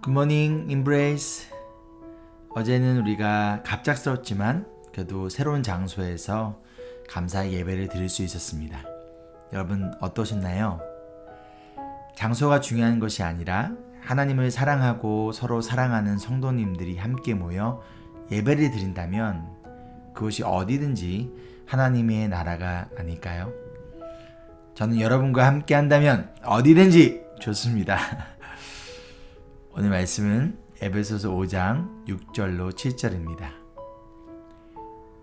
굿모닝 임브레이스. 어제는 우리가 갑작스럽지만 그래도 새로운 장소에서 감사의 예배를 드릴 수 있었습니다. 여러분 어떠셨나요? 장소가 중요한 것이 아니라 하나님을 사랑하고 서로 사랑하는 성도님들이 함께 모여 예배를 드린다면 그것이 어디든지 하나님의 나라가 아닐까요? 저는 여러분과 함께 한다면 어디든지 좋습니다. 오늘 말씀은 에베소서 5장 6절로 7절입니다.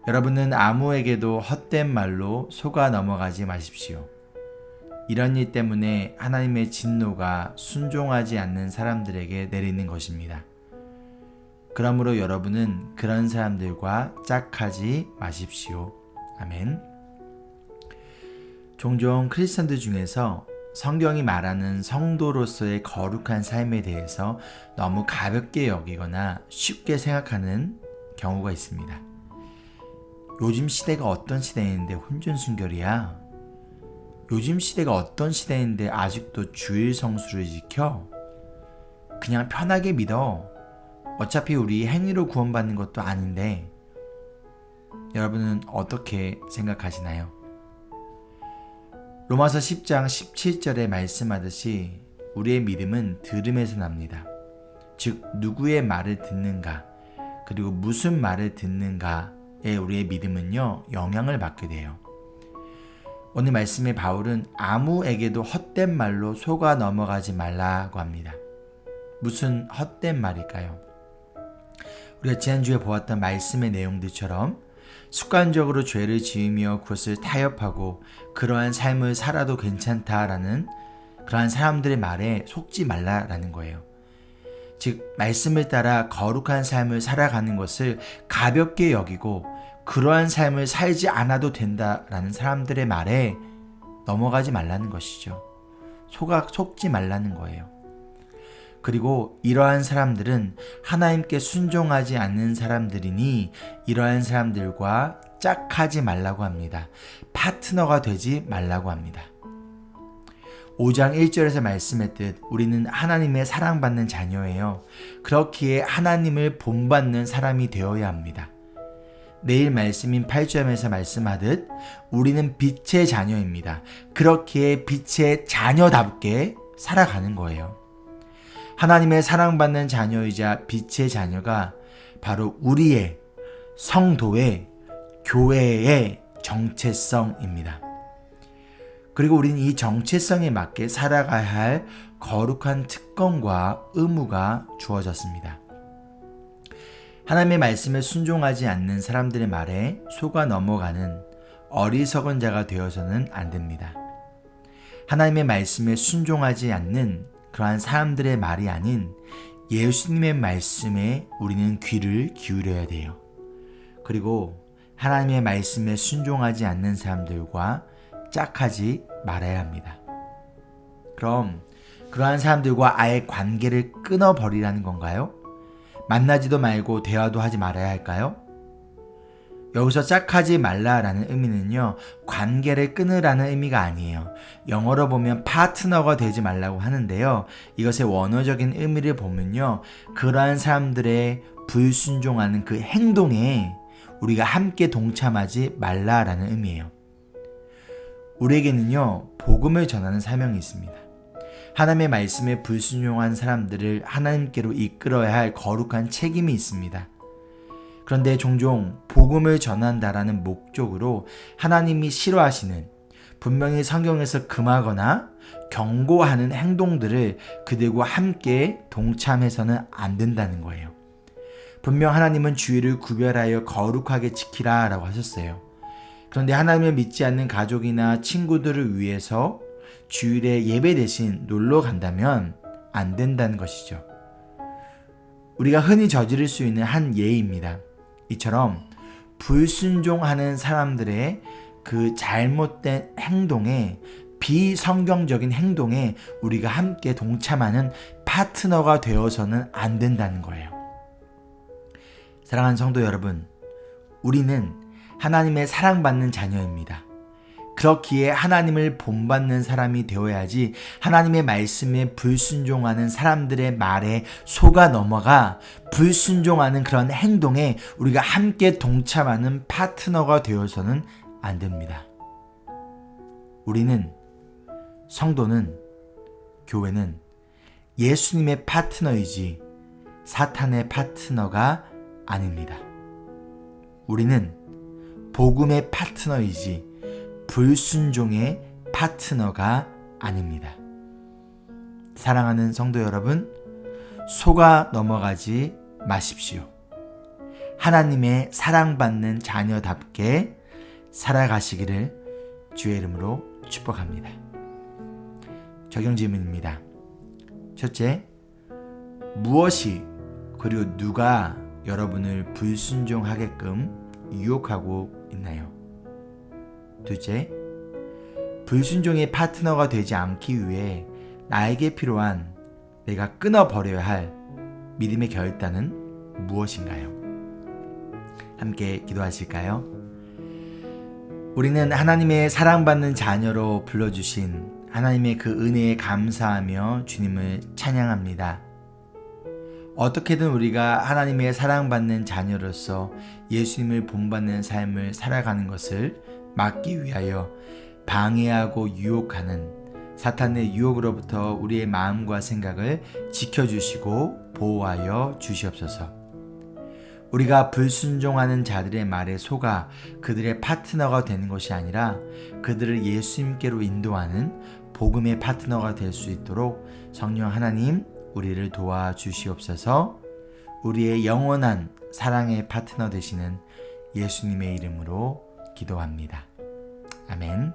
여러분은 아무에게도 헛된 말로 속아 넘어가지 마십시오. 이런 일 때문에 하나님의 진노가 순종하지 않는 사람들에게 내리는 것입니다. 그러므로 여러분은 그런 사람들과 짝하지 마십시오. 아멘. 종종 크리스천들 중에서 성경이 말하는 성도로서의 거룩한 삶에 대해서 너무 가볍게 여기거나 쉽게 생각하는 경우가 있습니다. 요즘 시대가 어떤 시대인데 혼전순결이야? 요즘 시대가 어떤 시대인데 아직도 주일 성수를 지켜? 그냥 편하게 믿어. 어차피 우리 행위로 구원받는 것도 아닌데. 여러분은 어떻게 생각하시나요? 로마서 10장 17절에 말씀하듯이 우리의 믿음은 들음에서 납니다. 즉 누구의 말을 듣는가 그리고 무슨 말을 듣는가에 우리의 믿음은요 영향을 받게 돼요. 오늘 말씀에 바울은 아무에게도 헛된 말로 속아 넘어가지 말라고 합니다. 무슨 헛된 말일까요? 우리가 지난주에 보았던 말씀의 내용들처럼 습관적으로 죄를 지으며 그것을 타협하고 그러한 삶을 살아도 괜찮다라는 그러한 사람들의 말에 속지 말라라는 거예요. 즉 말씀을 따라 거룩한 삶을 살아가는 것을 가볍게 여기고 그러한 삶을 살지 않아도 된다라는 사람들의 말에 넘어가지 말라는 것이죠. 속지 말라는 거예요. 그리고 이러한 사람들은 하나님께 순종하지 않는 사람들이니 이러한 사람들과 짝하지 말라고 합니다. 파트너가 되지 말라고 합니다. 5장 1절에서 말씀했듯 우리는 하나님의 사랑받는 자녀예요. 그렇기에 하나님을 본받는 사람이 되어야 합니다. 내일 말씀인 8절에서 말씀하듯 우리는 빛의 자녀입니다. 그렇기에 빛의 자녀답게 살아가는 거예요. 하나님의 사랑받는 자녀이자 빛의 자녀가 바로 우리의 성도의 교회의 정체성입니다. 그리고 우리는 이 정체성에 맞게 살아가야 할 거룩한 특권과 의무가 주어졌습니다. 하나님의 말씀에 순종하지 않는 사람들의 말에 속아 넘어가는 어리석은 자가 되어서는 안 됩니다. 하나님의 말씀에 순종하지 않는 그러한 사람들의 말이 아닌 예수님의 말씀에 우리는 귀를 기울여야 돼요. 그리고 하나님의 말씀에 순종하지 않는 사람들과 짝하지 말아야 합니다. 그럼 그러한 사람들과 아예 관계를 끊어버리라는 건가요? 만나지도 말고 대화도 하지 말아야 할까요? 여기서 짝하지 말라라는 의미는요, 관계를 끊으라는 의미가 아니에요. 영어로 보면 파트너가 되지 말라고 하는데요. 이것의 원어적인 의미를 보면요, 그러한 사람들의 불순종하는 그 행동에 우리가 함께 동참하지 말라라는 의미예요. 우리에게는요, 복음을 전하는 사명이 있습니다. 하나님의 말씀에 불순종한 사람들을 하나님께로 이끌어야 할 거룩한 책임이 있습니다. 그런데 종종 복음을 전한다라는 목적으로 하나님이 싫어하시는 분명히 성경에서 금하거나 경고하는 행동들을 그들과 함께 동참해서는 안 된다는 거예요. 분명 하나님은 주일을 구별하여 거룩하게 지키라 라고 하셨어요. 그런데 하나님을 믿지 않는 가족이나 친구들을 위해서 주일에 예배 대신 놀러 간다면 안 된다는 것이죠. 우리가 흔히 저지를 수 있는 한 예입니다. 이처럼 불순종하는 사람들의 그 잘못된 행동에 비성경적인 행동에 우리가 함께 동참하는 파트너가 되어서는 안 된다는 거예요. 사랑하는 성도 여러분, 우리는 하나님의 사랑받는 자녀입니다. 그렇기에 하나님을 본받는 사람이 되어야지 하나님의 말씀에 불순종하는 사람들의 말에 속아 넘어가 불순종하는 그런 행동에 우리가 함께 동참하는 파트너가 되어서는 안 됩니다. 우리는, 성도는, 교회는 예수님의 파트너이지 사탄의 파트너가 아닙니다. 우리는 복음의 파트너이지 불순종의 파트너가 아닙니다. 사랑하는 성도 여러분, 속아 넘어가지 마십시오. 하나님의 사랑받는 자녀답게 살아가시기를 주의 이름으로 축복합니다. 적용 질문입니다. 첫째, 무엇이 그리고 누가 여러분을 불순종하게끔 유혹하고 있나요? 둘째, 불순종의 파트너가 되지 않기 위해 나에게 필요한, 내가 끊어버려야 할 믿음의 결단은 무엇인가요? 함께 기도하실까요? 우리는 하나님의 사랑받는 자녀로 불러주신 하나님의 그 은혜에 감사하며 주님을 찬양합니다. 어떻게든 우리가 하나님의 사랑받는 자녀로서 예수님을 본받는 삶을 살아가는 것을 막기 위하여 방해하고 유혹하는 사탄의 유혹으로부터 우리의 마음과 생각을 지켜주시고 보호하여 주시옵소서. 우리가 불순종하는 자들의 말에 속아 그들의 파트너가 되는 것이 아니라 그들을 예수님께로 인도하는 복음의 파트너가 될 수 있도록 성령 하나님 우리를 도와주시옵소서. 우리의 영원한 사랑의 파트너 되시는 예수님의 이름으로 기도합니다. 아멘.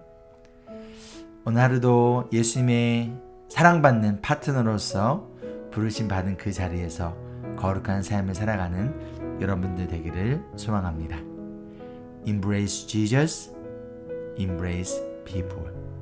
오늘 하루도 예수님의 사랑받는 파트너로서 부르심 받은 그 자리에서 거룩한 삶을 살아가는 여러분들 되기를 소망합니다. Embrace Jesus, embrace people.